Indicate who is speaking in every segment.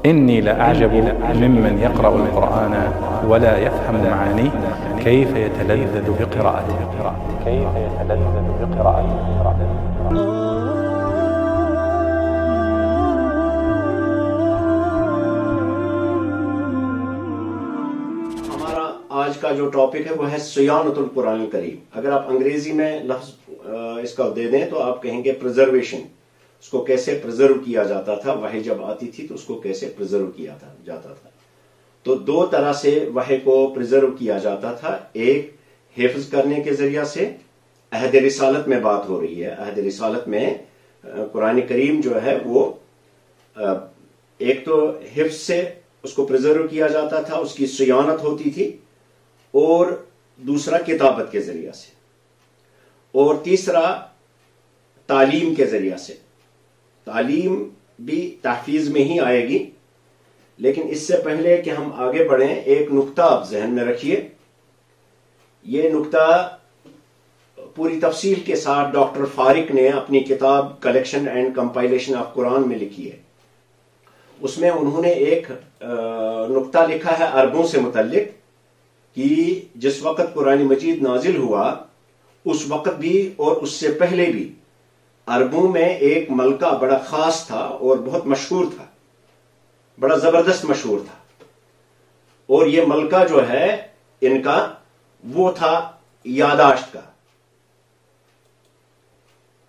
Speaker 1: إني لأعجب ممن يقرأ القرآن ولا يفهم معانيه كيف يتلذذ بقراءته.
Speaker 2: ہمارا آج کا جو ٹاپک ہے وہ ہے صیانت القرآن کریم. اگر آپ انگریزی میں لفظ اس کا دے دیں تو آپ کہیں گے پریزرویشن. اس کو کیسے پریزرو کیا جاتا تھا، وحی جب آتی تھی تو اس کو کیسے پریزرو کیا جاتا تھا. تو دو طرح سے وحی کو پریزرو کیا جاتا تھا. ایک حفظ کرنے کے ذریعہ سے، عہد رسالت میں بات ہو رہی ہے. عہد رسالت میں قرآن کریم جو ہے وہ ایک تو حفظ سے اس کو پریزرو کیا جاتا تھا، اس کی صیانت ہوتی تھی، اور دوسرا کتابت کے ذریعہ سے، اور تیسرا تعلیم کے ذریعہ سے. تعلیم بھی تحفیظ میں ہی آئے گی، لیکن اس سے پہلے کہ ہم آگے بڑھیں ایک نقطہ آپ ذہن میں رکھیے. یہ نقطہ پوری تفصیل کے ساتھ ڈاکٹر فارق نے اپنی کتاب کلیکشن اینڈ کمپائلیشن آف قرآن میں لکھی ہے. اس میں انہوں نے ایک نقطہ لکھا ہے عربوں سے متعلق کہ جس وقت قرآن مجید نازل ہوا اس وقت بھی اور اس سے پہلے بھی عربوں میں ایک ملکہ بڑا خاص تھا اور بہت مشہور تھا، بڑا زبردست مشہور تھا. اور یہ ملکہ جو ہے ان کا وہ تھا یاداشت کا.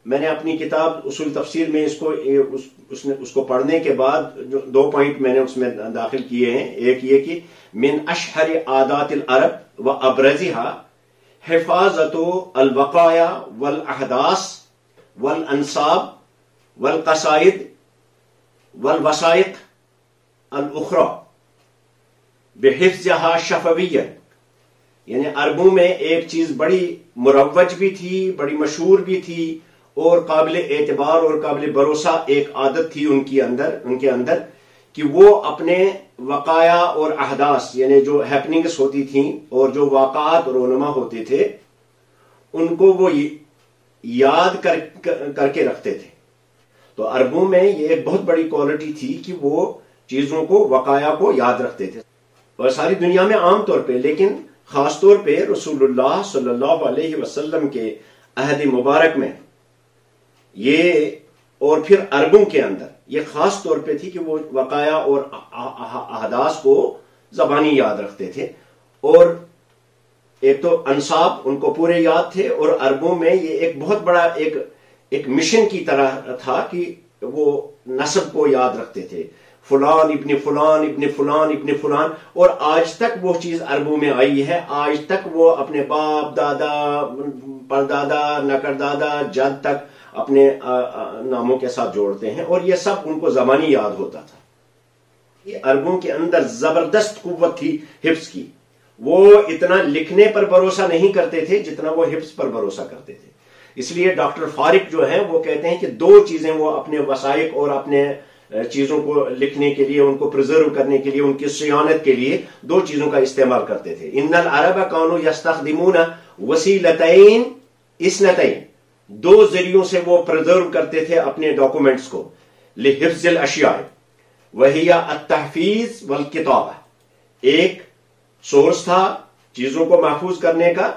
Speaker 2: میں نے اپنی کتاب اصول تفسیر میں اس کو پڑھنے کے بعد جو 2 پوائنٹ میں نے اس میں داخل کیے ہیں. ایک یہ کہ من اشہر عادات العرب و ابرزها حفاظت الوقایا والاحداث والانصاب والقصائد والوثائق الاخرى بحفظها شفویہ. یعنی عربوں میں ایک چیز بڑی مروج بھی تھی، بڑی مشہور بھی تھی، اور قابل اعتبار اور قابل بھروسہ ایک عادت تھی ان کے اندر کہ وہ اپنے وقایا اور احداث، یعنی جو ہیپننگس ہوتی تھیں اور جو واقعات رونما ہوتے تھے ان کو وہ یاد کر کے رکھتے تھے. تو عربوں میں یہ ایک بہت بڑی کوالٹی تھی کہ وہ چیزوں کو، وقایا کو یاد رکھتے تھے. اور ساری دنیا میں عام طور پہ، لیکن خاص طور پہ رسول اللہ صلی اللہ علیہ وسلم کے عہد مبارک میں یہ، اور پھر عربوں کے اندر یہ خاص طور پہ تھی کہ وہ وقایا اور احداث کو زبانی یاد رکھتے تھے. اور ایک تو انصاب ان کو پورے یاد تھے، اور عربوں میں یہ ایک بہت بڑا ایک مشن کی طرح تھا کہ وہ نسب کو یاد رکھتے تھے، فلان ابن فلان ابن فلان ابن فلان. اور آج تک وہ چیز عربوں میں آئی ہے. آج تک وہ اپنے باپ، دادا، پردادا، نکردادا، جد تک اپنے ناموں کے ساتھ جوڑتے ہیں، اور یہ سب ان کو زبانی یاد ہوتا تھا. یہ عربوں کے اندر زبردست قوت تھی حفظ کی. وہ اتنا لکھنے پر بھروسہ نہیں کرتے تھے جتنا وہ حفظ پر بھروسہ کرتے تھے. اس لیے ڈاکٹر فارق جو ہیں وہ کہتے ہیں کہ 2 چیزیں وہ اپنے وثائق اور اپنے چیزوں کو لکھنے کے لیے، ان کو پریزرو کرنے کے لیے، ان کی صیانت کے لیے 2 چیزوں کا استعمال کرتے تھے. ان العرب كانوا يستخدمون وسیلتين اثنتين. 2 ذریعوں سے وہ پریزرو کرتے تھے اپنے ڈاکومنٹس کو. لحفظ الاشیاء وہی التحفیظ والکتابہ. ایک سورس تھا چیزوں کو محفوظ کرنے کا،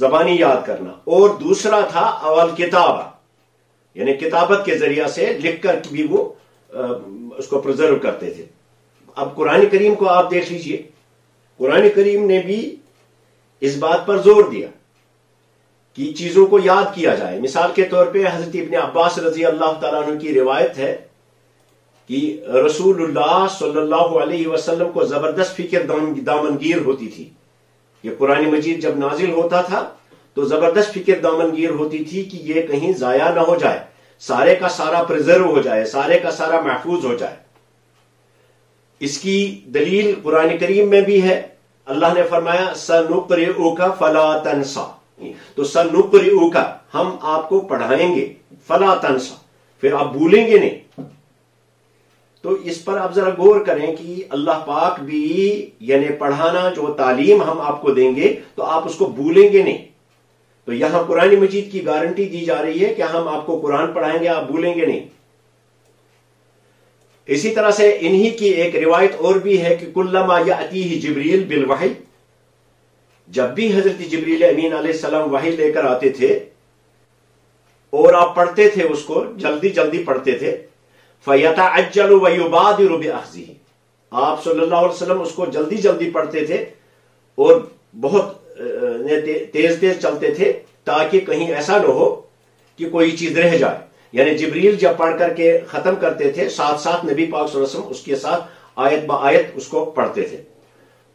Speaker 2: زبانی یاد کرنا، اور دوسرا تھا اول کتابہ، یعنی کتابت کے ذریعہ سے لکھ کر بھی وہ اس کو پریزرو کرتے تھے. اب قرآن کریم کو آپ دیکھ لیجئے. قرآن کریم نے بھی اس بات پر زور دیا کہ چیزوں کو یاد کیا جائے. مثال کے طور پہ حضرت ابن عباس رضی اللہ تعالیٰ عنہ کی روایت ہے کہ رسول اللہ صلی اللہ علیہ وسلم کو زبردست فکر دامنگیر ہوتی تھی. یہ قرآن مجید جب نازل ہوتا تھا تو زبردست فکر دامنگیر ہوتی تھی کہ یہ کہیں ضائع نہ ہو جائے، سارے کا سارا پریزرو ہو جائے، سارے کا سارا محفوظ ہو جائے. اس کی دلیل قرآن کریم میں بھی ہے. اللہ نے فرمایا سَنُقْرِئُكَ فَلَا تَنْسَى. تو سَنُقْرِئُكَ، ہم آپ کو پڑھائیں گے، فَلَا تَنْسَى، پھر آپ بھولیں گے نہیں. تو اس پر آپ ذرا غور کریں کہ اللہ پاک بھی، یعنی پڑھانا، جو تعلیم ہم آپ کو دیں گے تو آپ اس کو بھولیں گے نہیں. تو یہاں قرآن مجید کی گارنٹی دی جا رہی ہے کہ ہم آپ کو قرآن پڑھائیں گے، آپ بھولیں گے نہیں۔ اسی طرح سے انہی کی ایک روایت اور بھی ہے کہ کلما یأتیہ جبریل بالوحی، جب بھی حضرت جبریل امین علیہ السلام وحی لے کر آتے تھے اور آپ پڑھتے تھے اس کو، جلدی جلدی پڑھتے تھے، فَيَتَعَجَّلُ وَيُبَادِرُ بِأَخْذِهِ، آپ صلی اللہ علیہ وسلم اس کو جلدی جلدی پڑھتے تھے اور بہت تیز تیز چلتے تھے تاکہ کہیں ایسا نہ ہو کہ کوئی چیز رہ جائے۔ یعنی جبریل جب پڑھ کر کے ختم کرتے تھے، ساتھ ساتھ نبی پاک صلی اللہ علیہ وسلم اس کے ساتھ آیت با آیت اس کو پڑھتے تھے۔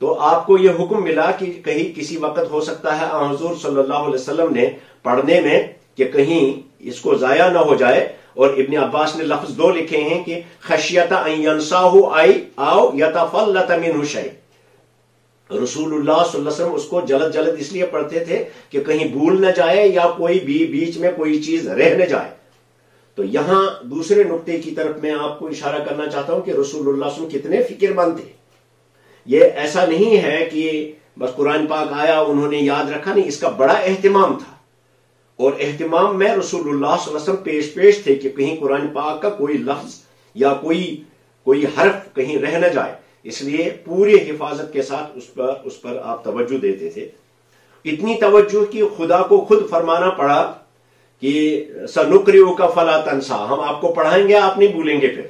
Speaker 2: تو آپ کو یہ حکم ملا کہ کہیں کسی وقت ہو سکتا ہے حضور صلی اللہ علیہ وسلم نے پڑھنے میں کہ کہیں اس کو ضائع نہ ہو جائے، اور ابن عباس نے لفظ دو لکھے ہیں کہ خشیت ان ینساہ او یتفلت منہ شیء، رسول اللہ صلی اللہ علیہ وسلم اس کو جلد جلد اس لیے پڑھتے تھے کہ کہیں بھول نہ جائے یا کوئی بھی بیچ میں کوئی چیز رہ نہ جائے۔ تو یہاں دوسرے نقطے کی طرف میں آپ کو اشارہ کرنا چاہتا ہوں کہ رسول اللہ صلی اللہ علیہ وسلم کتنے فکر مند تھے۔ یہ ایسا نہیں ہے کہ بس قرآن پاک آیا انہوں نے یاد رکھا، نہیں، اس کا بڑا اہتمام تھا، اور اہتمام میں رسول اللہ صلی اللہ علیہ وسلم پیش تھے کہ کہیں قرآن پاک کا کوئی لفظ یا کوئی حرف کہیں رہ نہ جائے، اس لیے پوری حفاظت کے ساتھ اس پر آپ توجہ دیتے تھے۔ اتنی توجہ کہ خدا کو خود فرمانا پڑا کہ سنقرئک فلا تنسا، ہم آپ کو پڑھائیں گے، آپ نہیں بھولیں گے۔ پھر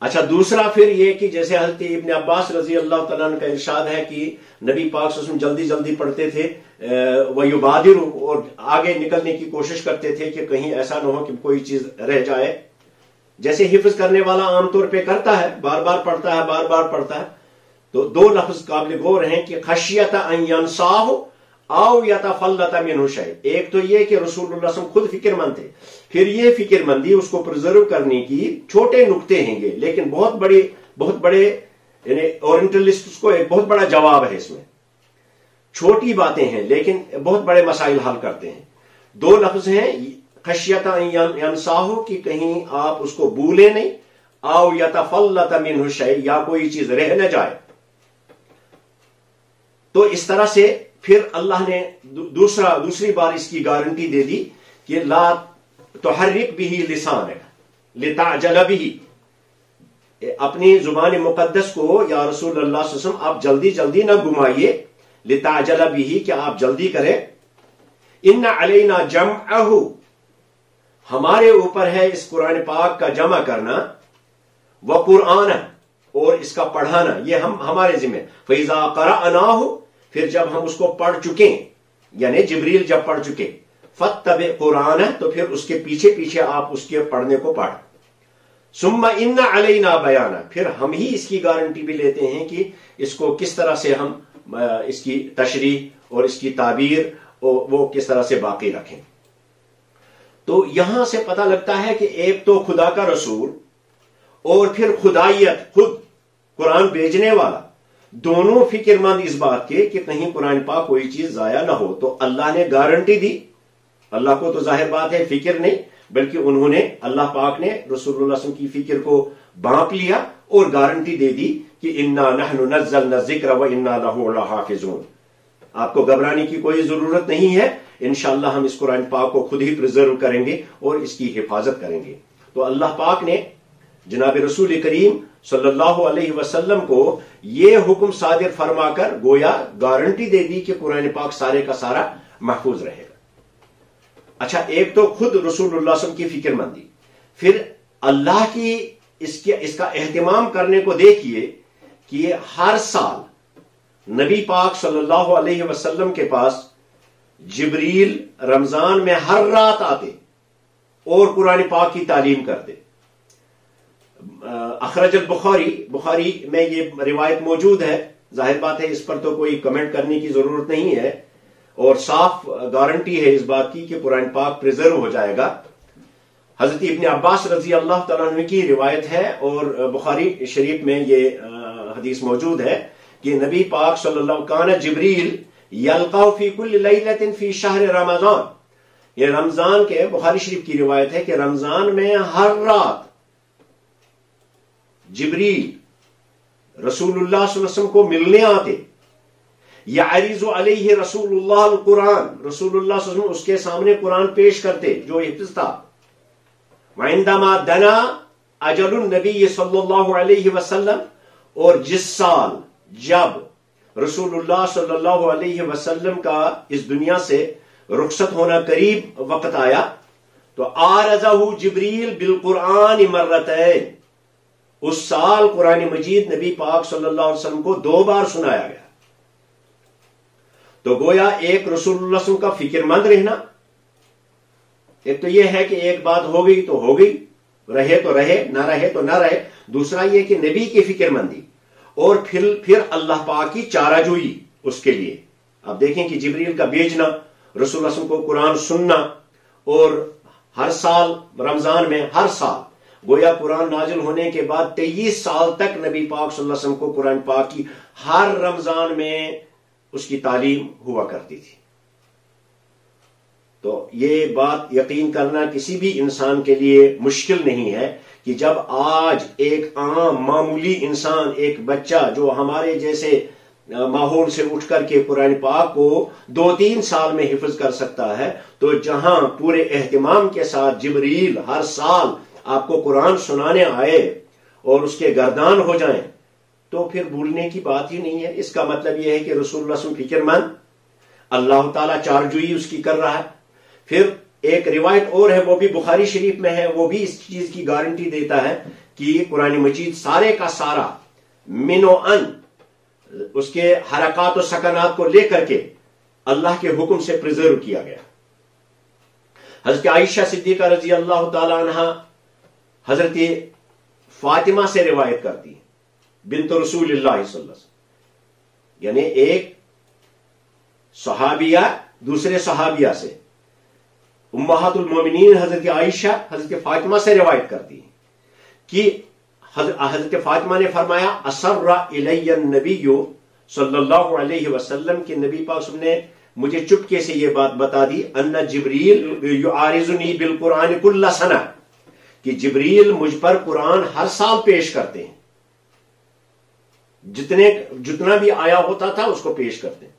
Speaker 2: اچھا، دوسرا پھر یہ کہ جیسے حضرت ابن عباس رضی اللہ تعالیٰ عنہ کا ارشاد ہے کہ نبی پاک صلی اللہ علیہ وسلم جلدی جلدی پڑھتے تھے، وَيُبَادِرُ، اور آگے نکلنے کی کوشش کرتے تھے کہ کہیں ایسا نہ ہو کہ کوئی چیز رہ جائے، جیسے حفظ کرنے والا عام طور پہ کرتا ہے، بار بار پڑھتا ہے، بار بار پڑھتا ہے۔ تو دو لفظ قابل غور ہیں کہ خشیت ان ینساہ او یتفلت منہ شیء، ایک تو یہ کہ رسول اللہ صلی اللہ علیہ وسلم خود فکر مند تھے، پھر یہ فکر مندی اس کو پرزرو کرنے کی چھوٹے نقطے ہیں گے، لیکن بہت بڑے یعنی اورینٹلسٹ کو ایک بہت بڑا جواب ہے، اس میں چھوٹی باتیں ہیں لیکن بہت بڑے مسائل حل کرتے ہیں۔ دو لفظ ہیں خشیت ان ینساہ کہ کہیں آپ اس کو بھولیں نہیں، او یتفلت منہ شیء، یا کوئی چیز رہ نہ جائے۔ تو اس طرح سے پھر اللہ نے دوسری بار اس کی گارنٹی دے دی کہ لا تحرک به لسانک لتعجل به، اپنی زبان مقدس کو یا رسول اللہ صلی اللہ علیہ وسلم آپ جلدی جلدی نہ گھمائیے، لتعجل به کہ آپ جلدی کریں، ان علینا جمعہ، ہمارے اوپر ہے اس قرآن پاک کا جمع کرنا، وقرآن، اور اس کا پڑھانا، یہ ہمارے ذمہ۔ فَإِذَا قَرَأْنَاهُ، پھر جب ہم اس کو پڑھ چکے، یعنی جبریل جب پڑھ چکے، فَاتَّبِعْ قُرْآنَهُ، تو پھر اس کے پیچھے پیچھے آپ اس کے پڑھنے کو پڑھ۔ ثُمَّ إِنَّ عَلَيْنَا بَيَانَهُ، پھر ہم ہی اس کی گارنٹی بھی لیتے ہیں کہ اس کو کس طرح سے ہم اس کی تشریح اور اس کی تعبیر وہ کس طرح سے باقی رکھیں۔ تو یہاں سے پتہ لگتا ہے کہ ایک تو خدا کا رسول اور پھر خدائیت، خود قرآن بھیجنے والا، دونوں فکر مند اس بات کے کہ کہیں قرآن پاک کوئی چیز ضائع نہ ہو۔ تو اللہ نے گارنٹی دی، اللہ کو تو ظاہر بات ہے فکر نہیں، بلکہ انہوں نے، اللہ پاک نے رسول اللہ صلی اللہ علیہ وسلم کی فکر کو بانپ لیا اور گارنٹی دے دی کہ انا نحن نزلنا الذکر وانا لہ لحافظون، آپ کو گھبرانے کی کوئی ضرورت نہیں ہے، انشاءاللہ ہم اس قرآن پاک کو خود ہی پریزرو کریں گے اور اس کی حفاظت کریں گے۔ تو اللہ پاک نے جناب رسول کریم صلی اللہ علیہ وسلم کو یہ حکم صادر فرما کر گویا گارنٹی دے دی کہ قرآن پاک سارے کا سارا محفوظ رہے گا۔ اچھا، ایک تو خود رسول اللہ صلی اللہ علیہ وسلم کی فکر مندی، پھر اللہ کی اس کا اہتمام کرنے کو دیکھیے کہ ہر سال نبی پاک صلی اللہ علیہ وسلم کے پاس جبریل رمضان میں ہر رات آتے اور قرآن پاک کی تعلیم کرتے۔ اخرج بخاری میں یہ روایت موجود ہے، ظاہر بات ہے اس پر تو کوئی کمنٹ کرنے کی ضرورت نہیں ہے، اور صاف گارنٹی ہے اس بات کی کہ قرآن پاک پریزرو ہو جائے گا۔ حضرت ابن عباس رضی اللہ تعالیٰ عنہ کی روایت ہے اور بخاری شریف میں یہ حدیث موجود ہے کہ نبی پاک صلی اللہ علیہ وسلم کان جبریل یلقاہ فی کل لیلۃ فی شہر رمضان، یہ رمضان کے بخاری شریف کی روایت ہے کہ رمضان میں ہر رات جبریل رسول اللہ صلی اللہ علیہ وسلم کو ملنے آتے، یعرض علیہ رسول اللہ القرآن، رسول اللہ صلی اللہ علیہ وسلم اس کے سامنے قرآن پیش کرتے جو حفظ تھا. وعندما دنا اجل النبی صلی اللہ علیہ وسلم، اور جس سال جب رسول اللہ صلی اللہ علیہ وسلم کا اس دنیا سے رخصت ہونا قریب وقت آیا، تو عارضہ جبریل بالقرآن مرتین، اس سال قرآن مجید نبی پاک صلی اللہ علیہ وسلم کو 2 بار سنایا گیا. تو گویا ایک رسول اللہ صلی اللہ علیہ وسلم کا فکر مند رہنا، ایک تو یہ ہے کہ ایک بات ہو گئی تو ہو گئی، رہے تو رہے، نہ رہے تو نہ رہے. دوسرا یہ کہ نبی کی فکر مندی، اور پھر اللہ پاک کی چارہ جوئی اس کے لیے. اب دیکھیں کہ جبریل کا بھیجنا، رسول اللہ صلی اللہ علیہ وسلم کو قرآن سننا، اور ہر سال رمضان میں، ہر سال گویا قرآن نازل ہونے کے بعد 23 سال تک نبی پاک صلی اللہ علیہ وسلم کو قرآن پاک کی ہر رمضان میں اس کی تعلیم ہوا کرتی تھی. تو یہ بات یقین کرنا کسی بھی انسان کے لیے مشکل نہیں ہے کہ جب آج ایک عام معمولی انسان، ایک بچہ جو ہمارے جیسے ماحول سے اٹھ کر کے قرآن پاک کو 2-3 سال میں حفظ کر سکتا ہے، تو جہاں پورے اہتمام کے ساتھ جبریل ہر سال آپ کو قرآن سنانے آئے اور اس کے گردان ہو جائیں، تو پھر بھولنے کی بات ہی نہیں ہے. اس کا مطلب یہ ہے کہ رسول اللہ صلی اللہ علیہ وسلم فکر مند، اللہ تعالیٰ چارجوئی اس کی کر رہا ہے. پھر ایک روایت اور ہے، وہ بھی بخاری شریف میں ہے، وہ بھی اس چیز کی گارنٹی دیتا ہے کہ قرآن مجید سارے کا سارا من و ان، اس کے حرکات و سکنات کو لے کر کے اللہ کے حکم سے پریزرو کیا گیا. حضرت عائشہ صدیقہ رضی اللہ تعالی عنہ حضرت فاطمہ سے روایت کرتی ہیں، بنت رسول اللہ صلی اللہ علیہ وسلم، یعنی ایک صحابیہ دوسرے صحابیہ سے، امہات المومنین حضرت عائشہ حضرت فاطمہ سے روایت کرتی ہیں کہ حضرت فاطمہ نے فرمایا اسر الی النبی صلی اللہ علیہ وسلم، کہ نبی پاک صلی اللہ علیہ وسلم نے مجھے چپکے سے یہ بات بتا دی، ان جبریل یعارضنی بالقرآن کل سنہ، کہ جبریل مجھ پر قرآن ہر سال پیش کرتے ہیں، جتنا بھی آیا ہوتا تھا اس کو پیش کرتے ہیں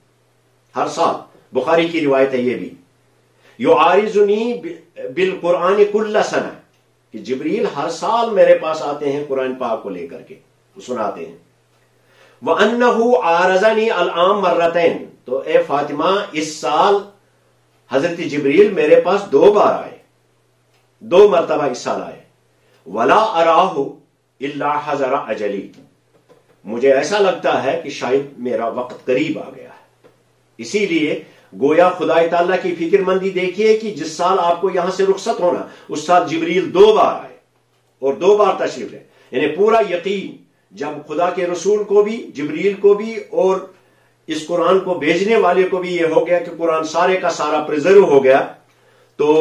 Speaker 2: ہر سال. بخاری کی روایت ہے یہ بھی، یعارضنی بالقرآن کل سنہ، کہ جبریل ہر سال میرے پاس آتے ہیں قرآن پاک کو لے کر کے سناتے ہیں. وَأَنَّهُ عَارَضَنِي الْعَامَ مَرَّتَيْن، تو اے فاطمہ اس سال حضرت جبریل میرے پاس 2 بار آئے، 2 مرتبہ اس سال آئے. وَلَا أَرَاهُ إِلَّا حَضَرَ أَجَلِي، مجھے ایسا لگتا ہے کہ شاید میرا وقت قریب آ گیا ہے. اسی لیے گویا خدا تعالیٰ کی فکر مندی دیکھیے کہ جس سال آپ کو یہاں سے رخصت ہونا، اس سال جبریل 2 بار آئے اور 2 بار تشریف لے. یعنی پورا یقین جب خدا کے رسول کو بھی، جبریل کو بھی، اور اس قرآن کو بھیجنے والے کو بھی یہ ہو گیا کہ قرآن سارے کا سارا پریزرو ہو گیا، تو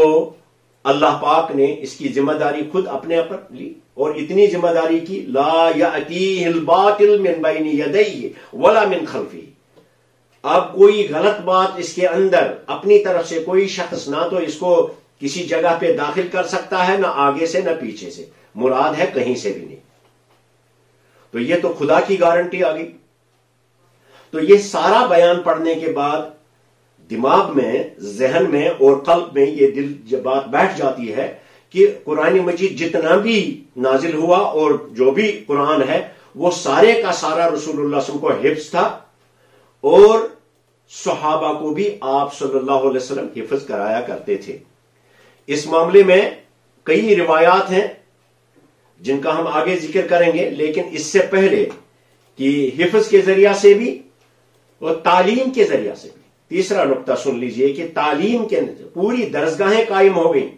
Speaker 2: اللہ پاک نے اس کی ذمہ داری خود اپنے پر لی، اور اتنی ذمہ داری کی لا یأتیہ الباطل من بین یدیہ ولا من خلفہ. اب کوئی غلط بات اس کے اندر اپنی طرف سے کوئی شخص نہ تو اس کو کسی جگہ پہ داخل کر سکتا ہے، نہ آگے سے نہ پیچھے سے، مراد ہے کہیں سے بھی نہیں. تو یہ تو خدا کی گارنٹی آ گئی. تو یہ سارا بیان پڑھنے کے بعد دماغ میں، ذہن میں اور قلب میں یہ بات بیٹھ جاتی ہے کہ قرآن مجید جتنا بھی نازل ہوا اور جو بھی قرآن ہے وہ سارے کا سارا رسول اللہ صلی اللہ علیہ وسلم کو حفظ تھا، اور صحابہ کو بھی آپ صلی اللہ علیہ وسلم حفظ کرایا کرتے تھے. اس معاملے میں کئی روایات ہیں جن کا ہم آگے ذکر کریں گے، لیکن اس سے پہلے کہ حفظ کے ذریعہ سے بھی اور تعلیم کے ذریعہ سے بھی تیسرا نقطہ سن لیجئے کہ تعلیم کے پوری درسگاہیں قائم ہو گئیں.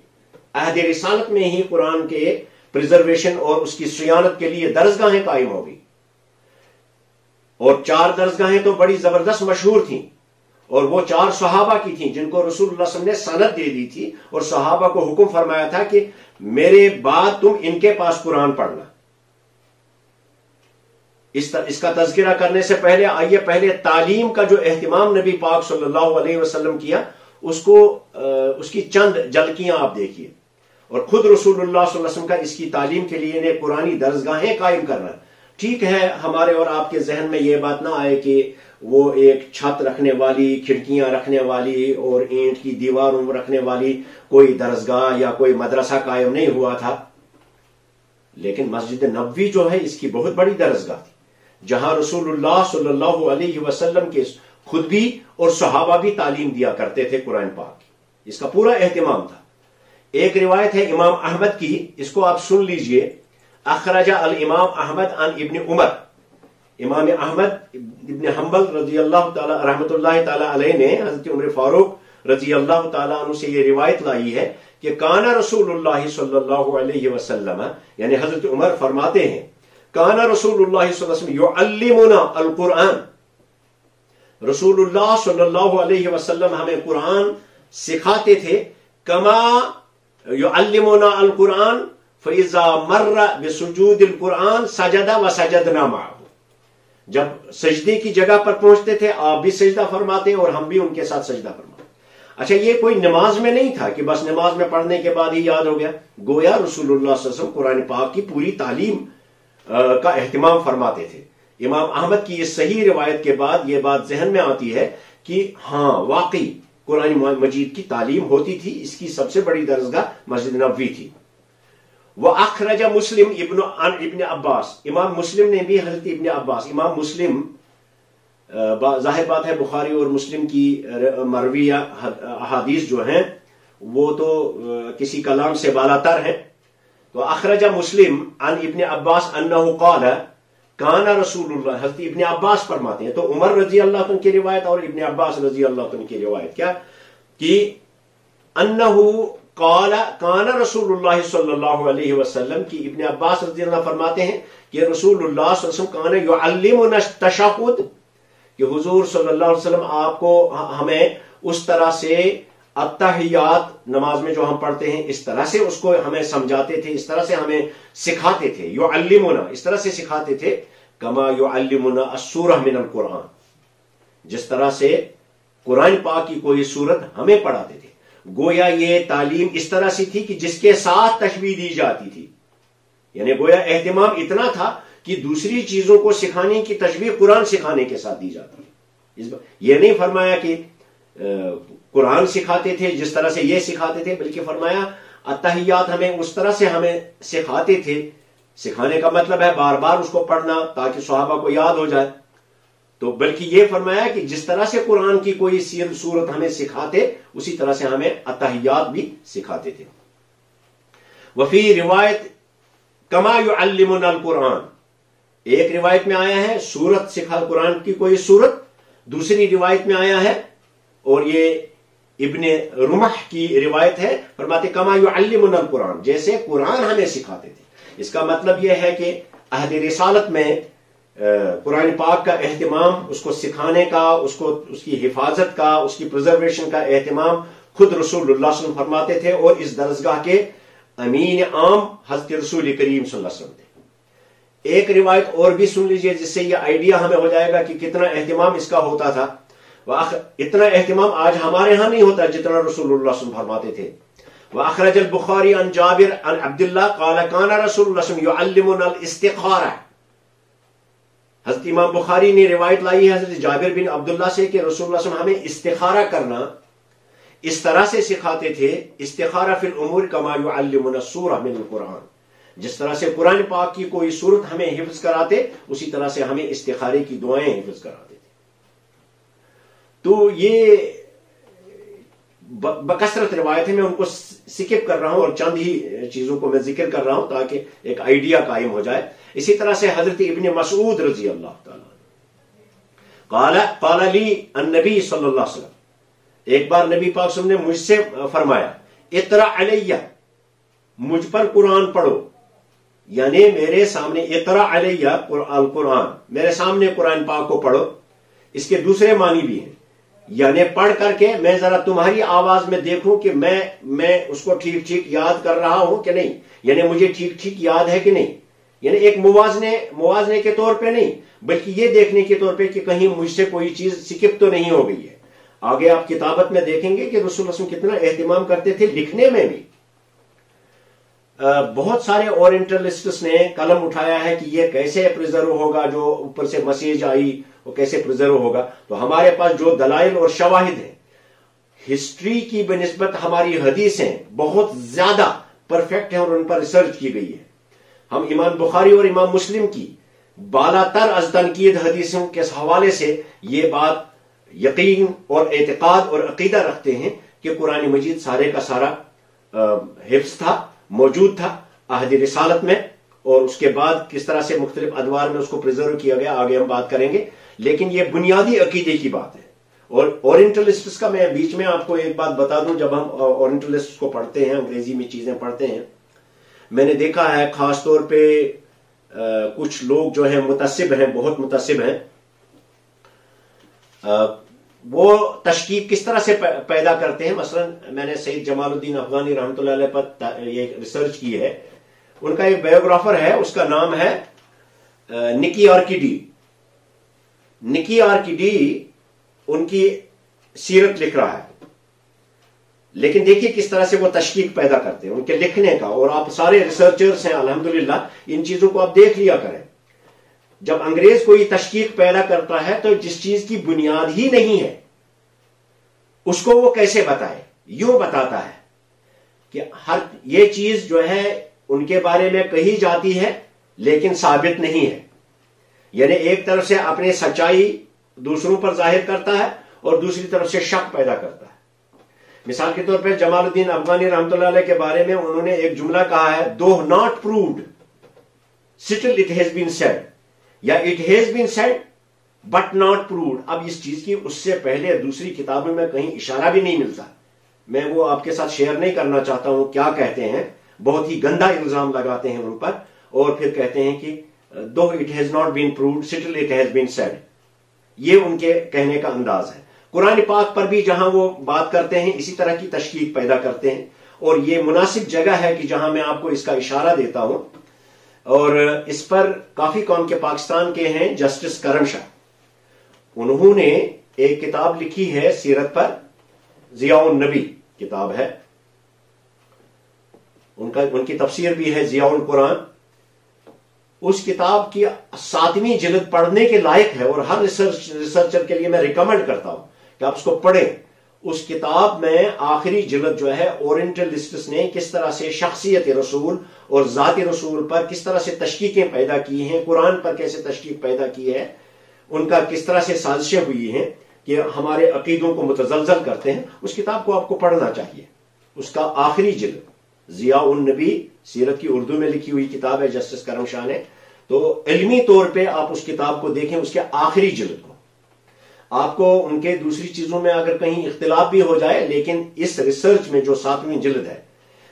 Speaker 2: عہد رسالت میں ہی قرآن کے پریزرویشن اور اس کی صیانت کے لیے درسگاہیں قائم ہو گئی، اور 4 درسگاہیں تو بڑی زبردست مشہور تھیں، اور وہ 4 صحابہ کی تھیں جن کو رسول اللہ صلی اللہ علیہ وسلم نے سند دے دی تھی، اور صحابہ کو حکم فرمایا تھا کہ میرے بعد تم ان کے پاس قرآن پڑھنا. اس کا تذکرہ کرنے سے پہلے آئیے پہلے تعلیم کا جو اہتمام نبی پاک صلی اللہ علیہ وسلم کیا اس کی چند جھلکیاں آپ دیکھیے. اور خود رسول اللہ صلی اللہ علیہ وسلم کا اس کی تعلیم کے لیے انہیں قرآنی درسگاہیں قائم کرنا. ٹھیک ہے، ہمارے اور آپ کے ذہن میں یہ بات نہ آئے کہ وہ ایک چھت رکھنے والی، کھڑکیاں رکھنے والی اور اینٹ کی دیواروں رکھنے والی کوئی درسگاہ یا کوئی مدرسہ قائم نہیں ہوا تھا، لیکن مسجد نبوی جو ہے اس کی بہت بڑی درسگاہ تھی، جہاں رسول اللہ صلی اللہ علیہ وسلم کے خود بھی اور صحابہ بھی تعلیم دیا کرتے تھے قرآن پاک کی، اس کا پورا اہتمام تھا۔ ایک روایت ہے امام احمد کی، اس کو آپ سن لیجئے، اخرج الامام احمد عن ابن عمر، امام احمد ابن حنبل رضی اللہ تعالی رحمۃ اللہ تعالی علیہ نے حضرت عمر فاروق رضی اللہ تعالی عنہ سے یہ روایت لائی ہے کہ کان رسول اللہ صلی اللہ علیہ وسلم، یعنی حضرت عمر فرماتے ہیں کان رسول اللہ صلی اللہ علیہ وسلم یعلمنا القرآن، رسول اللہ صلی اللہ علیہ وسلم ہمیں قرآن سکھاتے تھے، کما یعلمنا القرآن فَإِذَا مَرَّ بِسُجُودِ الْقُرْآنِ سَجَدَ وَسَجَدْنَا مَعَهُ، جب سجدے کی جگہ پر پہنچتے تھے آپ بھی سجدہ فرماتے اور ہم بھی ان کے ساتھ سجدہ فرماتے۔ اچھا، یہ کوئی نماز میں نہیں تھا کہ بس نماز میں پڑھنے کے بعد ہی یاد ہو گیا، گویا رسول اللہ صلی اللہ علیہ وسلم قرآن پاک کی پوری تعلیم کا اہتمام فرماتے تھے۔ امام احمد کی اس صحیح روایت کے بعد یہ بات ذہن میں آتی ہے کہ ہاں واقعی قرآن مجید کی تعلیم ہوتی تھی، اس کی سب سے بڑی درسگاہ مسجد نبوی تھی۔ وَأَخْرَجَ مُسْلِمْ عن ابن عباس، امام مسلم نے بھی حضرت ابن عباس، امام مسلم ظاہر بات ہے بخاری اور مسلم کی مرویہ احادیث جو ہیں وہ تو کسی کلام سے بالا تر ہیں، تو اخرج مسلم عن ابن عباس انہ قال کان رسول اللہ، حضرت ابن عباس فرماتے ہیں، تو عمر رضی اللہ عنہ کی روایت اور ابن عباس رضی اللہ عنہ کی روایت کیا کہ انہ قال کان رسول اللہ صلی اللہ علیہ وسلم کی ابن عباس رضی اللہ فرماتے ہیں کہ رسول اللہ صلی اللہ علیہ وسلم کان یعلمنا التشہد، کہ حضور صلی اللہ علیہ وسلم آپ کو ہمیں اس طرح سے التحیات نماز میں جو ہم پڑھتے ہیں اس طرح سے اس کو ہمیں سمجھاتے تھے، اس طرح سے ہمیں سکھاتے تھے، یعلمنا اس طرح سے سکھاتے تھے، کما یعلمنا السورہ من القرآن، جس طرح سے قرآن پاک کی کوئی سورت ہمیں پڑھاتے تھے۔ گویا یہ تعلیم اس طرح سے تھی کہ جس کے ساتھ تشبیہ دی جاتی تھی، یعنی گویا اہتمام اتنا تھا کہ دوسری چیزوں کو سکھانے کی تشبیہ قرآن سکھانے کے ساتھ دی جاتی ہے۔ یہ نہیں فرمایا کہ قرآن سکھاتے تھے جس طرح سے یہ سکھاتے تھے، بلکہ فرمایا التحیات ہمیں اس طرح سے ہمیں سکھاتے تھے، سکھانے کا مطلب ہے بار بار اس کو پڑھنا تاکہ صحابہ کو یاد ہو جائے، تو بلکہ یہ فرمایا کہ جس طرح سے قرآن کی کوئی صورت ہمیں سکھاتے اسی طرح سے ہمیں التحیات بھی سکھاتے تھے۔ وفی روایت کما یعلمنا القرآن، ایک روایت میں آیا ہے سورت سکھا، قرآن کی کوئی سورت، دوسری روایت میں آیا ہے اور یہ ابن رمح کی روایت ہے، فرماتے کما یعلمنا القرآن، جیسے قرآن ہمیں سکھاتے تھے۔ اس کا مطلب یہ ہے کہ عہد رسالت میں قرآن پاک کا اہتمام، اس کو سکھانے کا، اس کی حفاظت کا، اس کی پرزرویشن کا اہتمام خود رسول اللہ صلی اللہ علیہ وسلم فرماتے تھے، اور اس درسگاہ کے امین عام حضرت رسول کریم صلی اللہ علیہ وسلم تھے۔ ایک روایت اور بھی سن لیجئے جس سے یہ آئیڈیا ہمیں ہو جائے گا کہ کتنا اہتمام اس کا ہوتا تھا۔ اتنا اہتمام آج ہمارے ہاں نہیں ہوتا جتنا رسول اللہ صلی اللہ علیہ وسلم فرماتے تھے۔ وَأَخْرَجَ البخاری عن جابر عن عبد اللہ قال كان رسول اللہ صلی اللہ علیہ وسلم يعلمنا الاستخارہ، حضرت امام بخاری نے روایت لائی ہے حضرت جابر بن عبداللہ سے کہ رسول اللہ صلی اللہ علیہ وسلم ہمیں استخارہ کرنا اس طرح سے سکھاتے تھے، استخارہ فی الامور کما یعلمنا السورہ من القرآن، جس طرح سے قرآن پاک کی کوئی صورت ہمیں حفظ کراتے اسی طرح سے ہمیں استخارے کی دعائیں حفظ کراتے تھے۔ تو یہ بکثرت روایت ہے، میں ان کو سکپ کر رہا ہوں اور چند ہی چیزوں کو میں ذکر کر رہا ہوں تاکہ ایک آئیڈیا قائم ہو جائے۔ اسی طرح سے حضرت ابن مسعود رضی اللہ تعالیٰ قال لی النبی صلی اللہ علیہ وسلم، ایک بار نبی پاک صلی اللہ علیہ وسلم نے مجھ سے فرمایا اقرأ علیہ، مجھ پر قرآن پڑھو، یعنی میرے سامنے اقرأ علیہ القرآن، میرے سامنے قرآن پاک کو پڑھو۔ اس کے دوسرے معنی بھی ہیں، یعنی پڑھ کر کے میں ذرا تمہاری آواز میں دیکھوں کہ میں اس کو ٹھیک ٹھیک یاد کر رہا ہوں کہ نہیں، یعنی مجھے ٹھیک ٹھیک یاد ہے کہ نہیں، یعنی ایک موازنے کے طور پہ نہیں بلکہ یہ دیکھنے کے طور پہ کہ کہیں مجھ سے کوئی چیز سکپ تو نہیں ہو گئی ہے۔ آگے آپ کتابت میں دیکھیں گے کہ رسول اللہ صلی اللہ علیہ وسلم کتنا اہتمام کرتے تھے لکھنے میں بھی۔ بہت سارے اورینٹلسٹس نے قلم اٹھایا ہے کہ یہ کیسے پریزرو ہوگا، جو اوپر سے مسیج آئی وہ کیسے پرزرو ہوگا؟ تو ہمارے پاس جو دلائل اور شواہد ہیں ہسٹری کی بنسبت ہماری حدیثیں بہت زیادہ پرفیکٹ ہیں اور ان پر ریسرچ کی گئی ہے. ہم امام بخاری اور امام مسلم کی بالا تر از تنقید حدیثوں کے حوالے سے یہ بات یقین اور اعتقاد اور عقیدہ رکھتے ہیں کہ قرآن مجید سارے کا سارا حفظ تھا، موجود تھا عہد رسالت میں، اور اس کے بعد کس طرح سے مختلف ادوار میں اس کو پریزرو کیا گیا آگے ہم بات کریں گے. لیکن یہ بنیادی عقیدے کی بات ہے. اور اورینٹلسٹس کا میں بیچ میں آپ کو ایک بات بتا دوں، جب ہم اورینٹلسٹ کو پڑھتے ہیں، انگریزی میں چیزیں پڑھتے ہیں، میں نے دیکھا ہے خاص طور پہ کچھ لوگ جو ہیں متعصب ہیں، بہت متعصب ہیں، وہ تشکیک کس طرح سے پیدا کرتے ہیں. مثلا میں نے سید جمال الدین افغانی رحمۃ اللہ علیہ پر یہ ریسرچ کی ہے. ان کا ایک بایوگرافر ہے، اس کا نام ہے نکی آرکیڈی. نکی آرکیڈی ان کی سیرت لکھ رہا ہے، لیکن دیکھیے کس طرح سے وہ تشکیک پیدا کرتے ہیں ان کے لکھنے کا. اور آپ سارے ریسرچرز ہیں الحمدللہ، ان چیزوں کو آپ دیکھ لیا کریں. جب انگریز کوئی تشکیک پیدا کرتا ہے تو جس چیز کی بنیاد ہی نہیں ہے اس کو وہ کیسے بتائے؟ یوں بتاتا ہے کہ ہر یہ چیز جو ہے ان کے بارے میں کہی جاتی ہے لیکن ثابت نہیں ہے. یعنی ایک طرف سے اپنی سچائی دوسروں پر ظاہر کرتا ہے اور دوسری طرف سے شک پیدا کرتا ہے. مثال کے طور پر جمال الدین افغانی رحمۃ اللہ علیہ کے بارے میں انہوں نے ایک جملہ کہا ہے، "Though not proved, still it has been said." یا "It has been said but not proved." اب اس چیز کی اس سے پہلے دوسری کتابوں میں کہیں اشارہ بھی نہیں ملتا. میں وہ آپ کے ساتھ شیئر نہیں کرنا چاہتا ہوں کیا کہتے ہیں. بہت ہی گندا الزام لگاتے ہیں ان پر اور پھر کہتے ہیں کہ "Though it has not been proved, still it has been said." یہ ان کے کہنے کا انداز ہے. قرآن پاک پر بھی جہاں وہ بات کرتے ہیں اسی طرح کی تشکیک پیدا کرتے ہیں. اور یہ مناسب جگہ ہے کہ جہاں میں آپ کو اس کا اشارہ دیتا ہوں. اور اس پر کافی قوم کے پاکستان کے ہیں جسٹس کرن شاہ، انہوں نے ایک کتاب لکھی ہے سیرت پر، ضیاء النبی کتاب ہے، ان کی تفسیر بھی ہے ضیاء القرآن. اس کتاب کی 7ویں جلد پڑھنے کے لائق ہے اور ہر ریسرچر کے لیے میں ریکمینڈ کرتا ہوں کہ آپ اس کو پڑھیں. اس کتاب میں آخری جلد جو ہے اورینٹلسٹس نے کس طرح سے شخصیت رسول اور ذات رسول پر کس طرح سے تشکیکیں پیدا کی ہیں، قرآن پر کیسے تشکیک پیدا کی ہے، ان کا کس طرح سے سازشیں ہوئی ہیں کہ ہمارے عقیدوں کو متزلزل کرتے ہیں. اس کتاب کو آپ کو پڑھنا چاہیے. اس کا آخری جلد ضیاء النبی سیرت کی اردو میں لکھی ہوئی کتاب ہے جسٹس کرم شاہ نے. تو علمی طور پہ آپ اس کتاب کو دیکھیں، اس کے آخری جلد کو. آپ کو ان کے دوسری چیزوں میں اگر کہیں اختلاف بھی ہو جائے، لیکن اس ریسرچ میں جو 7ویں جلد ہے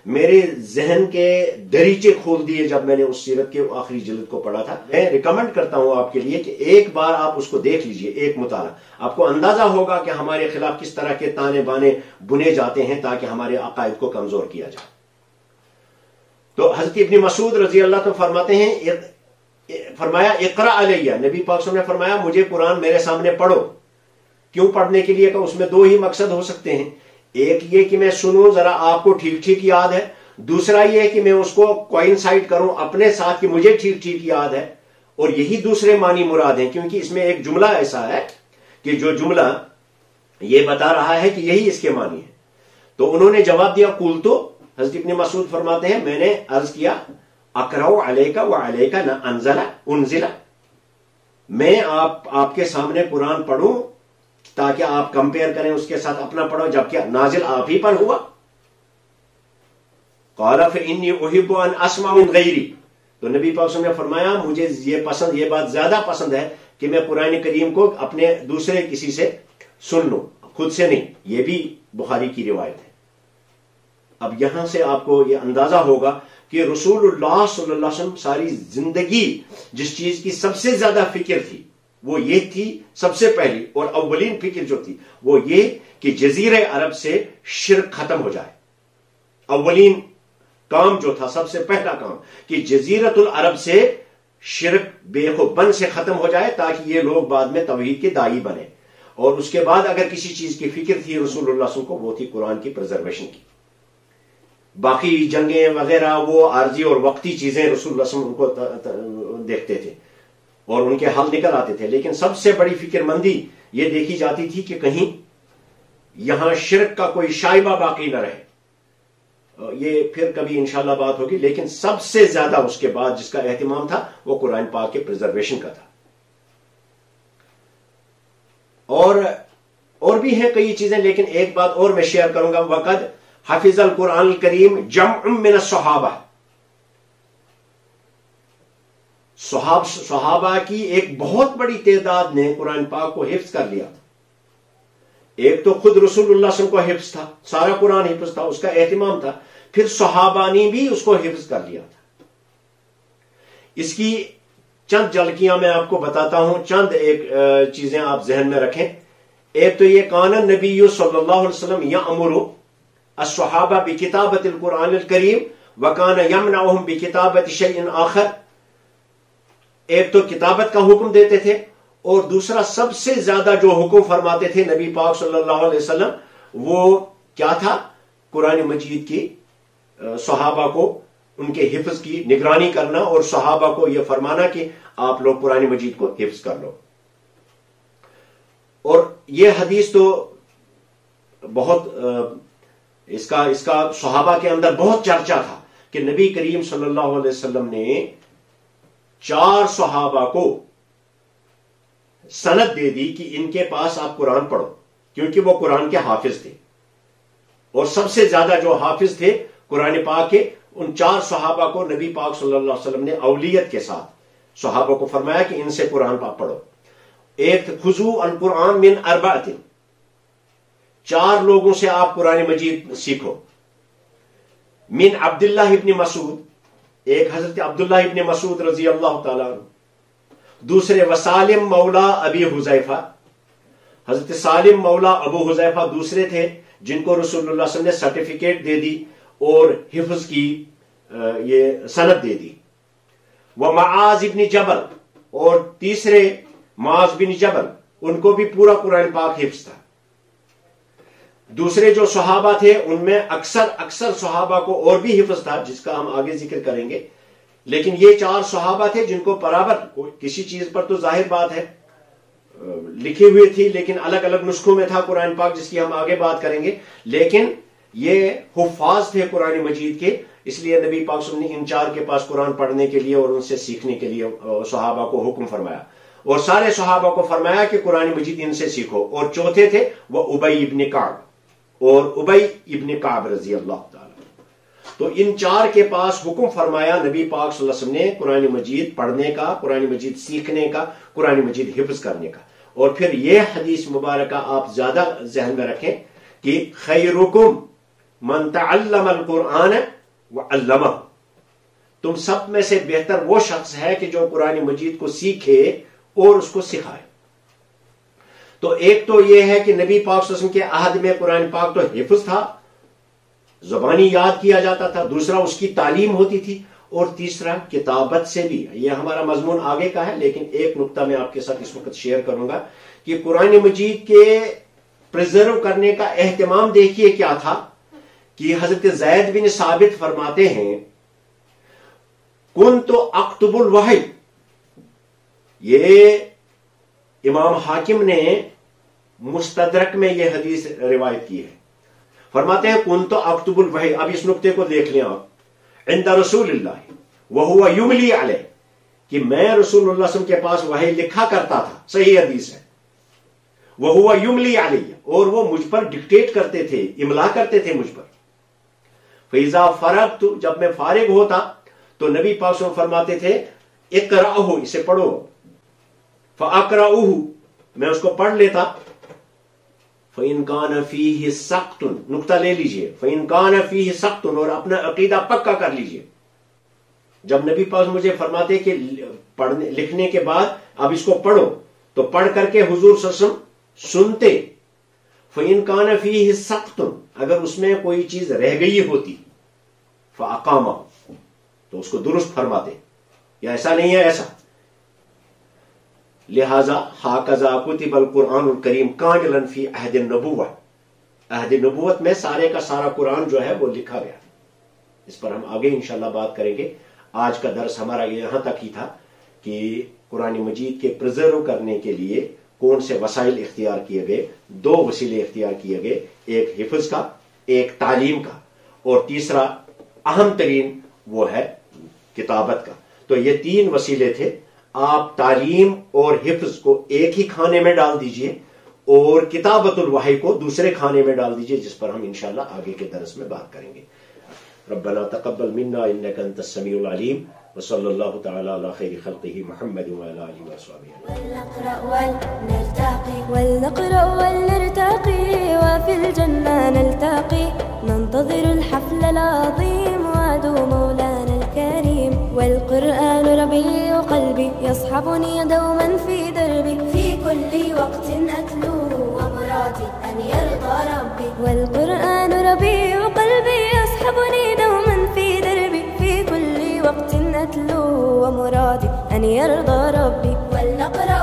Speaker 2: میرے ذہن کے دریچے کھول دیے جب میں نے اس سیرت کے آخری جلد کو پڑھا تھا. میں ریکمینڈ کرتا ہوں آپ کے لیے کہ ایک بار آپ اس کو دیکھ لیجئے، ایک مطالعہ. آپ کو اندازہ ہوگا کہ ہمارے خلاف کس طرح کے تانے بانے بنے جاتے ہیں تاکہ ہمارے عقائد کو کمزور کیا جائے. تو حضرت ابن مسعود رضی اللہ عنہ فرماتے ہیں، فرمایا اقرأ علیہ، نبی پاک صلی اللہ علیہ وسلم نے فرمایا مجھے قرآن میرے سامنے پڑھو. کیوں پڑھنے کے لیے کہ اس میں 2 ہی مقصد ہو سکتے ہیں. ایک یہ کہ میں سنوں ذرا آپ کو ٹھیک ٹھیک یاد ہے، دوسرا یہ کہ میں اس کو کوئنسائڈ کروں اپنے ساتھ کہ مجھے ٹھیک ٹھیک یاد ہے. اور یہی دوسرے معنی مراد ہیں، کیونکہ اس میں ایک جملہ ایسا ہے کہ جو جملہ یہ بتا رہا ہے کہ یہی اس کے معنی ہے. تو انہوں نے جواب دیا قلت، حضرت ابن مسعود فرماتے ہیں میں نے عرض کیا اقرأ علیک وعلیک انزل، میں آپ کے سامنے قرآن پڑھوں تاکہ آپ کمپیئر کریں اس کے ساتھ اپنا پڑھو جبکہ نازل آپ ہی پر ہوا. قال فإني أحب أن أسمع من غيري، تو نبی پاک صلی اللہ علیہ وسلم نے فرمایا مجھے یہ بات زیادہ پسند ہے کہ میں قرآن کریم کو اپنے دوسرے کسی سے سن لوں، خود سے نہیں. یہ بھی بخاری کی روایت ہے. اب یہاں سے آپ کو یہ اندازہ ہوگا کہ رسول اللہ صلی اللہ علیہ وسلم ساری زندگی جس چیز کی سب سے زیادہ فکر تھی وہ یہ تھی، سب سے پہلی اور اولین فکر جو تھی وہ یہ کہ جزیرہ عرب سے شرک ختم ہو جائے. اولین کام جو تھا، سب سے پہلا کام کہ جزیرۃ العرب سے شرک بے بن سے ختم ہو جائے تاکہ یہ لوگ بعد میں توحید کے داعی بنے. اور اس کے بعد اگر کسی چیز کی فکر تھی رسول اللہ صلی اللہ علیہ وسلم کو وہ تھی قرآن کی پرزرویشن کی. باقی جنگیں وغیرہ وہ عارضی اور وقتی چیزیں رسول اللہ صلی اللہ علیہ وسلم کو دیکھتے تھے. اور ان کے حل نکل آتے تھے، لیکن سب سے بڑی فکر مندی یہ دیکھی جاتی تھی کہ کہیں یہاں شرک کا کوئی شائبہ باقی نہ رہے. یہ پھر کبھی انشاءاللہ بات ہوگی، لیکن سب سے زیادہ اس کے بعد جس کا اہتمام تھا وہ قرآن پاک کے پریزرویشن کا تھا. اور بھی ہیں کئی چیزیں، لیکن ایک بات اور میں شیئر کروں گا. وقد حفظ القرآن الکریم جمع من الصحابہ، صحابہ کی ایک بہت بڑی تعداد نے قرآن پاک کو حفظ کر لیا. ایک تو خود رسول اللہ صلی اللہ علیہ وسلم کو حفظ تھا، سارا قرآن حفظ تھا، اس کا اہتمام تھا، پھر صحابہ نے بھی اس کو حفظ کر لیا تھا. اس کی چند جھلکیاں میں آپ کو بتاتا ہوں، چند ایک چیزیں آپ ذہن میں رکھیں. ایک تو یہ کان النبی صلی اللہ علیہ وسلم یأمر الصحابہ بکتابۃ القرآن الکریم وکان یمنعہم بکتابۃ شیء آخر. ایک تو کتابت کا حکم دیتے تھے، اور دوسرا سب سے زیادہ جو حکم فرماتے تھے نبی پاک صلی اللہ علیہ وسلم وہ کیا تھا؟ قرآن مجید کی صحابہ کو ان کے حفظ کی نگرانی کرنا، اور صحابہ کو یہ فرمانا کہ آپ لوگ قرآن مجید کو حفظ کر لو. اور یہ حدیث تو بہت اس کا صحابہ کے اندر بہت چرچا تھا کہ نبی کریم صلی اللہ علیہ وسلم نے 4 صحابہ کو سند دے دی کہ ان کے پاس آپ قرآن پڑھو، کیونکہ وہ قرآن کے حافظ تھے، اور سب سے زیادہ جو حافظ تھے قرآن پاک کے، ان 4 صحابہ کو نبی پاک صلی اللہ علیہ وسلم نے اولیت کے ساتھ صحابہ کو فرمایا کہ ان سے قرآن پاک پڑھو. ایک خذو القرآن من 4، 4 لوگوں سے آپ قرآن مجید سیکھو. من عبداللہ ابن مسعود، ایک حضرت عبداللہ ابن مسعود رضی اللہ تعالیٰ عنہ. دوسرے وسالم مولا ابی حذیفہ، حضرت سالم مولا ابو حذیفہ دوسرے تھے جن کو رسول اللہ صلی اللہ علیہ وسلم نے سرٹیفکیٹ دے دی اور حفظ کی یہ سند دے دی. ومعاذ ابن جبل، اور تیسرے معاذ بن جبل، ان کو بھی پورا قرآن پاک حفظ تھا. دوسرے جو صحابہ تھے ان میں اکثر صحابہ کو اور بھی حفظ تھا جس کا ہم آگے ذکر کریں گے، لیکن یہ 4 صحابہ تھے جن کو برابر کسی چیز پر تو ظاہر بات ہے لکھی ہوئی تھی، لیکن الگ الگ نسخوں میں تھا قرآن پاک جس کی ہم آگے بات کریں گے. لیکن یہ حفاظ تھے قرآن مجید کے، اس لیے نبی پاک صلی اللہ علیہ وسلم نے ان 4 کے پاس قرآن پڑھنے کے لیے اور ان سے سیکھنے کے لیے صحابہ کو حکم فرمایا، اور سارے صحابہ کو فرمایا کہ قرآن مجید ان سے سیکھو. اور چوتھے تھے وہ ابی ابن کعب، اور ابی ابن کعب رضی اللہ تعالی. تو ان 4 کے پاس حکم فرمایا نبی پاک صلی اللہ علیہ وسلم نے قرآن مجید پڑھنے کا، قرآن مجید سیکھنے کا، قرآن مجید حفظ کرنے کا. اور پھر یہ حدیث مبارکہ آپ زیادہ ذہن میں رکھیں کہ خیرکم من تعلم القرآن وعلمہ، تم سب میں سے بہتر وہ شخص ہے کہ جو قرآن مجید کو سیکھے اور اس کو سکھائے. تو ایک تو یہ ہے کہ نبی پاک صلی اللہ علیہ وسلم کے عہد میں قرآن پاک تو حفظ تھا، زبانی یاد کیا جاتا تھا، دوسرا اس کی تعلیم ہوتی تھی، اور تیسرا کتابت سے بھی. یہ ہمارا مضمون آگے کا ہے، لیکن ایک نقطہ میں آپ کے ساتھ اس وقت شیئر کروں گا کہ قرآن مجید کے پریزرو کرنے کا اہتمام دیکھیے کیا تھا کہ حضرت زید بن ثابت فرماتے ہیں کنت اکتب الوحی. یہ امام حاکم نے مستدرک میں یہ حدیث روایت کی ہے. فرماتے ہیں کنت اکتب الوحی. اب اس نقطے کو دیکھ لیں آپ. عند رسول اللہ وہو یملی علیہ، کہ میں رسول اللہ صلی اللہ علیہ وسلم کے پاس وحی لکھا کرتا تھا، صحیح حدیث ہے. وہو یملی علیہ، اور وہ مجھ پر ڈکٹیٹ کرتے تھے، املا کرتے تھے مجھ پر. فاذا فرغت، جب میں فارغ ہوتا تو نبی پاک صلی اللہ علیہ وسلم فرماتے تھے اقرأہ، اسے پڑھو. فاقرأہ، میں اس کو پڑھ لیتا. فَإِنْ كَانَ فِيهِ سَقْطٌ، نقطہ لے لیجئے، فَإِنْ كَانَ فِيهِ سَقْطٌ، اور اپنا عقیدہ پکا کر لیجئے. جب نبی پاک مجھے فرماتے کہ پڑھنے لکھنے کے بعد اب اس کو پڑھو، تو پڑھ کر کے حضور صلی اللہ علیہ وسلم سنتے. فَإِنْ كَانَ فِيهِ سَقْطٌ، اگر اس میں کوئی چیز رہ گئی ہوتی، فَأَقَامَهُ، تو اس کو درست فرماتے، یا ایسا نہیں ہے ایسا. لہذا ہاکذا کتب القرآن الکریم کاملا فی عہد النبوہ، عہد نبوت میں سارے کا سارا قرآن جو ہے وہ لکھا گیا. اس پر ہم آگے انشاءاللہ بات کریں گے. آج کا درس ہمارا یہاں تک ہی تھا کہ قرآن مجید کے پرزرو کرنے کے لیے کون سے وسائل اختیار کیے گئے. 2 وسیلے اختیار کیے گئے, ایک حفظ کا, ایک تعلیم کا, اور تیسرا اہم ترین وہ ہے کتابت کا. تو یہ 3 وسیلے تھے. آپ تعلیم اور حفظ کو ایک ہی کھانے میں ڈال دیجئے اور کتابت الوحی کو دوسرے کھانے میں ڈال دیجئے, جس پر ہم انشاءاللہ آگے کے درس میں بات کریں گے. ربنا تقبل منا انك انت السميع العليم وصلى الله تعالى على خير خلقه محمد وعلى اله وصحبه.
Speaker 3: ولنقرأ ولنرتقي وفي الجنة نلتقي ننتظر الحفل العظيم وعد مولانا الكريم. والقرآن ربيع قلبي يصحبني دوما في دربي في كل وقت أتلوه ومرادي أن يرضى ربي. والقرآن ربيع قلبي يصحبني دوما في دربي في كل وقت أتلوه ومرادي أن يرضى ربي. ولنقرأ